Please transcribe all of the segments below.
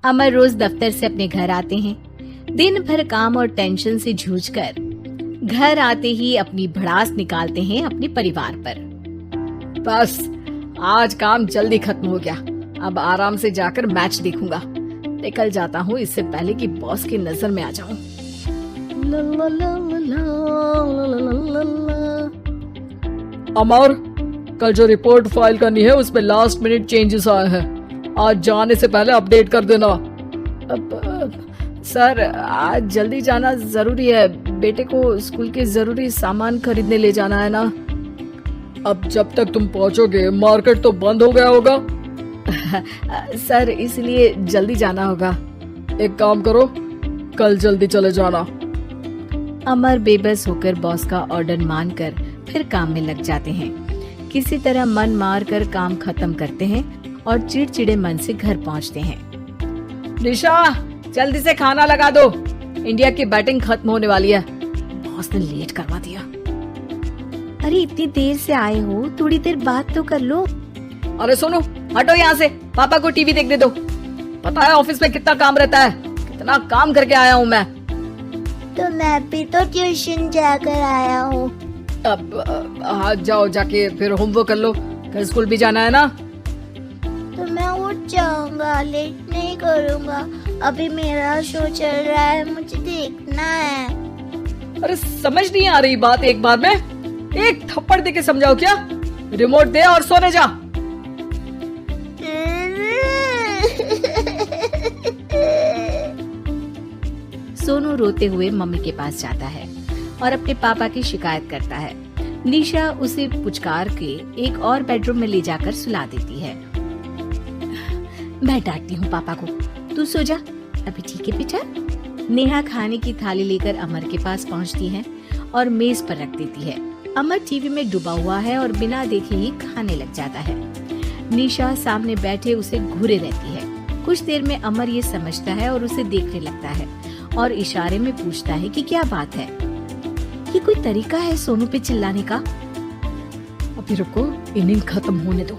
अमर रोज दफ्तर से अपने घर आते हैं। दिन भर काम और टेंशन से जूझकर घर आते ही अपनी भड़ास निकालते हैं अपने परिवार पर। बस आज काम जल्दी खत्म हो गया, अब आराम से जाकर मैच देखूंगा। निकल जाता हूँ इससे पहले कि बॉस की नजर में आ जाऊं। अमर, कल जो रिपोर्ट फाइल करनी है उसमें लास्ट मिनट चेंजेस आए हैं, आज जाने से पहले अपडेट कर देना। सर आज जल्दी जाना जरूरी है, बेटे को स्कूल के जरूरी सामान खरीदने ले जाना है ना। अब जब तक तुम पहुंचोगे मार्केट तो बंद हो गया होगा। सर इसलिए जल्दी जाना होगा। एक काम करो, कल जल्दी चले जाना। अमर बेबस होकर बॉस का ऑर्डर मानकर फिर काम में लग जाते हैं। किसी तरह मन मार कर काम खत्म करते हैं और चिड़चिड़े मन से घर पहुंचते हैं। निशा जल्दी से खाना लगा दो, इंडिया की बैटिंग खत्म होने वाली है। बॉस ने लेट करवा दिया। अरे इतनी देर से आए हो, थोड़ी देर बात तो कर लो। अरे सुनो, हटो यहाँ से, पापा को टीवी देखने दो। पता है ऑफिस में कितना काम रहता है, कितना काम करके आया हूँ मैं। तो मैं भी तो ट्यूशन जाकर आया हूँ। अब आज जाओ, जाके फिर होमवर्क कर लो, कल स्कूल भी जाना है ना। तो मैं उठ जाऊंगा, लेट नहीं करूँगा। अभी मेरा शो चल रहा है, मुझे देखना है। अरे समझ नहीं आ रही बात, एक बार में एक थप्पड़ दे के समझाओ क्या। रिमोट दे और सोने जा। सोनू रोते हुए मम्मी के पास जाता है और अपने पापा की शिकायत करता है। निशा उसे पुचकार के एक और बेडरूम में ले जाकर सुला देती है। मैं डांटती हूँ पापा को, तू सो जा। अभी ठीक है बेटा। नेहा खाने की थाली लेकर अमर के पास पहुँचती है और मेज पर रख देती है। अमर टीवी में डूबा हुआ है और बिना देखे ही खाने लग जाता है। निशा सामने बैठे उसे घूरे रहती है। कुछ देर में अमर ये समझता है और उसे देखने लगता है और इशारे में पूछता है कि क्या बात है। ये कोई तरीका है सोनू पे चिल्लाने का? अभी रुको, इनिंग खत्म होने दो।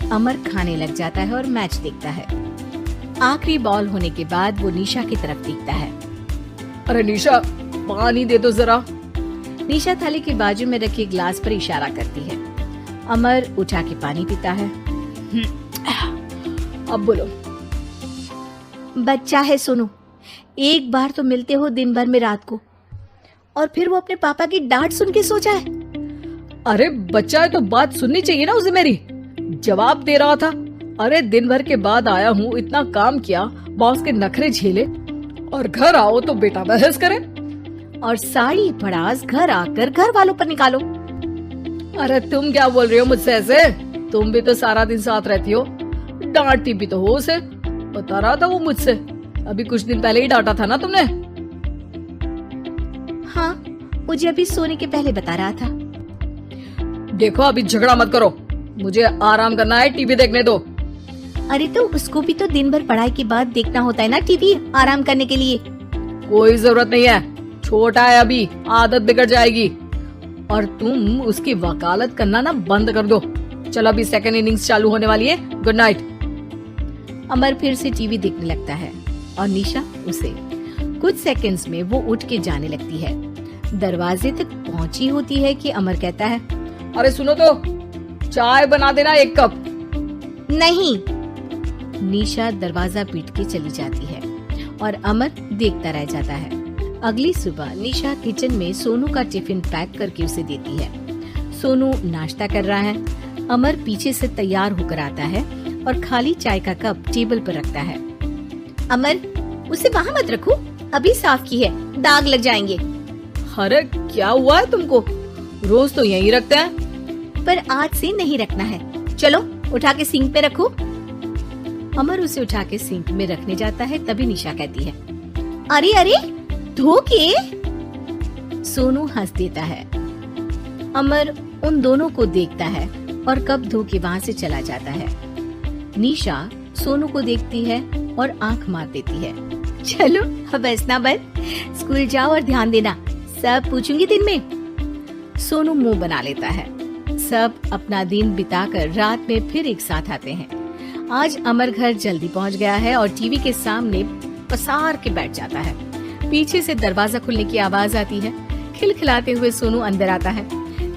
अमर खाने लग जाता है और मैच देखता है। आखिरी बॉल होने के बाद वो निशा की तरफ देखता है। अरे निशा, पानी दे दो जरा। निशा थाली के बाजू में रखे ग्लास पर इशारा करती है। अमर उठा के पानी पीता है। अब बोलो। बच्चा है सोनू, एक बार तो मिलते हो दिन भर में रात को, और फिर वो अपने पापा की डांट सुन के सो जाए। अरे बच्चा है तो बात सुननी चाहिए ना उसे मेरी। जवाब दे रहा था। अरे दिन भर के बाद आया हूँ, इतना काम किया, बॉस के नखरे झेले, और घर आओ तो बेटा बहस करे। और सारी भड़ास घर आकर घर वालों पर निकालो। अरे तुम क्या बोल रही हो मुझसे ऐसे? तुम भी तो सारा दिन साथ रहती हो, डांटती भी तो हो उसे। बता रहा था वो मुझसे, अभी कुछ दिन पहले ही डांटा था ना तुमने। हाँ, मुझे अभी सोने के पहले बता रहा था। देखो अभी झगड़ा मत करो, मुझे आराम करना है, टीवी देखने दो। अरे तो उसको भी तो दिन भर पढ़ाई के बाद देखना होता है ना टीवी, आराम करने के लिए। कोई जरूरत नहीं है, छोटा है अभी, आदत बिगड़ जाएगी। और तुम उसकी वकालत करना ना बंद कर दो। चलो अभी सेकंड इनिंग्स चालू होने वाली है, गुड नाइट। अमर फिर से टीवी देखने लगता है और निशा उसे। कुछ सेकंड्स में वो उठ के जाने लगती है। दरवाजे तक पहुंची होती है कि अमर कहता है, अरे सुनो तो, चाय बना देना 1 कप। नहीं। निशा दरवाजा पीट के चली जाती है और अमर देखता रह जाता है। अगली सुबह निशा किचन में सोनू का टिफिन पैक करके उसे देती है। सोनू नाश्ता कर रहा है। अमर पीछे से तैयार होकर आता है और खाली चाय का कप टेबल पर रखता है। अमर, उसे वहाँ मत रखो, अभी साफ की है, दाग लग जाएंगे। अरे क्या हुआ है तुमको? रोज तो यहीं रखते हैं। पर आज से नहीं रखना है। चलो उठा के सिंक पे रखो। अमर उसे उठा के सिंक में रखने जाता है, तभी निशा कहती है, अरे अरे धो के। सोनू हंस देता है। अमर उन दोनों को देखता है और कप धो के वहाँ से चला जाता है। निशा सोनू को देखती है और आंख मार देती है। चलो अब हंसना बंद, स्कूल जाओ और ध्यान देना, सब पूछूंगी दिन में। सोनू मुंह बना लेता है। सब अपना दिन बिताकर रात में फिर एक साथ आते हैं। आज अमर घर जल्दी पहुंच गया है और टीवी के सामने पसार के बैठ जाता है। पीछे से दरवाजा खुलने की आवाज आती है। खिलखिलाते हुए सोनू अंदर आता है,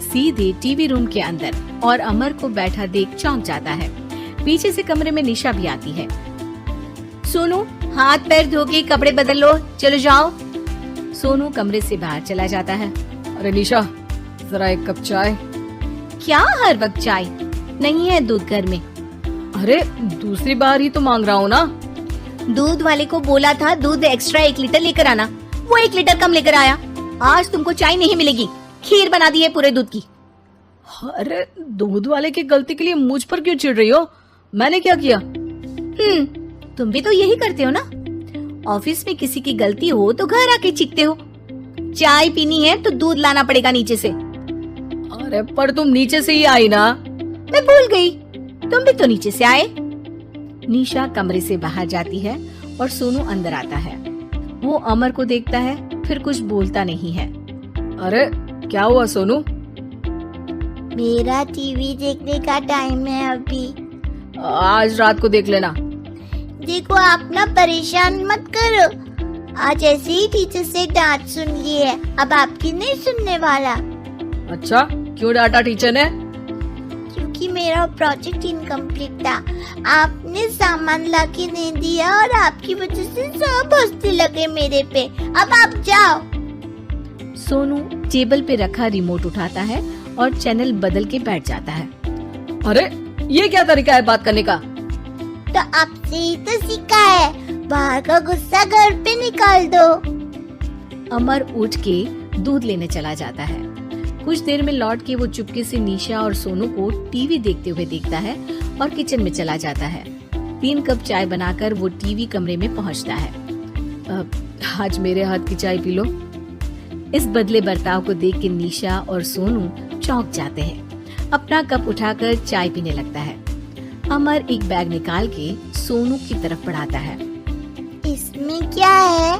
सीधे टीवी रूम के अंदर, और अमर को बैठा देख चौंक जाता है। पीछे से कमरे में निशा भी आती है। सोनू, हाथ पैर धो के कपड़े बदल लो, चलो जाओ। सोनू कमरे से बाहर चला जाता है। अरे निशा, जरा एक कप चाय। क्या हर वक्त चाय? नहीं है दूध घर में। अरे दूसरी बार ही तो मांग रहा हूँ ना। दूध वाले को बोला था दूध एक्स्ट्रा 1 लीटर लेकर आना, वो 1 लीटर कम लेकर आया। आज तुमको चाय नहीं मिलेगी, खीर बना दी है पूरे दूध की। अरे दूध वाले की गलती के लिए मुझ पर क्यों चिढ़ रही हो? मैंने क्या किया? तुम भी तो यही करते हो ना। ऑफिस में किसी की गलती हो तो घर आके चीखते हो। चाय पीनी है तो दूध लाना पड़ेगा नीचे से। अरे पर तुम नीचे से ही आई ना। मैं भूल गई, तुम भी तो नीचे से आए। निशा कमरे से बाहर जाती है और सोनू अंदर आता है। वो अमर को देखता है, फिर कुछ बोलता नहीं है। अरे क्या हुआ सोनू? मेरा टीवी देखने का टाइम है अभी। आज रात को देख लेना। देखो, आप ना परेशान मत करो। आज ऐसे ही टीचर से डांट सुन ली है, अब आपकी नहीं सुनने वाला। अच्छा, क्यों डांटा टीचर ने? क्योंकि मेरा प्रोजेक्ट इनकम्प्लीट था। आपने सामान लाके नहीं दिया और आपकी वजह से सब हंसने लगे मेरे पे। अब आप जाओ। सोनू टेबल पे रखा रिमोट उठाता है और चैनल बदल के बैठ जाता है। अरे ये क्या तरीका है बात करने का? तो आपसे ही तो सीखा है। बाहर का गुस्सा घर पे निकाल दो। अमर उठ के दूध लेने चला जाता है। कुछ देर में लौट के वो चुपके से निशा और सोनू को टीवी देखते हुए देखता है और किचन में चला जाता है। 3 कप चाय बनाकर वो टीवी कमरे में पहुंचता है। आज मेरे हाथ की चाय पी लो। इस बदले बर्ताव को देख के निशा और सोनू चौंक जाते हैं। अपना कप उठाकर चाय पीने लगता है। अमर एक बैग निकाल के सोनू की तरफ बढ़ाता है। इसमें क्या है?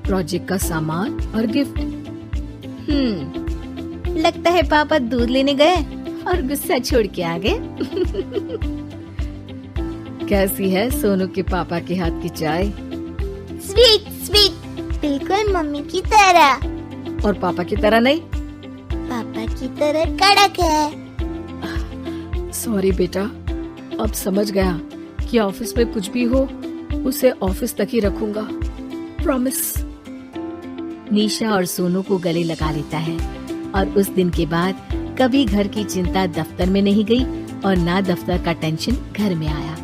प्रोजेक्ट का सामान और गिफ्ट। लगता है पापा दूध लेने गए और गुस्सा छोड़ के आ गए। कैसी है सोनू के पापा के हाथ की चाय? स्वीट स्वीट, बिल्कुल मम्मी की तरह। और पापा की तरह नहीं? पापा की तरह कड़क है। सॉरी बेटा, अब समझ गया कि ऑफिस में कुछ भी हो उसे ऑफिस तक ही रखूंगा। प्रॉमिस। निशा और सोनू को गले लगा लेता है और उस दिन के बाद कभी घर की चिंता दफ्तर में नहीं गई और ना दफ्तर का टेंशन घर में आया।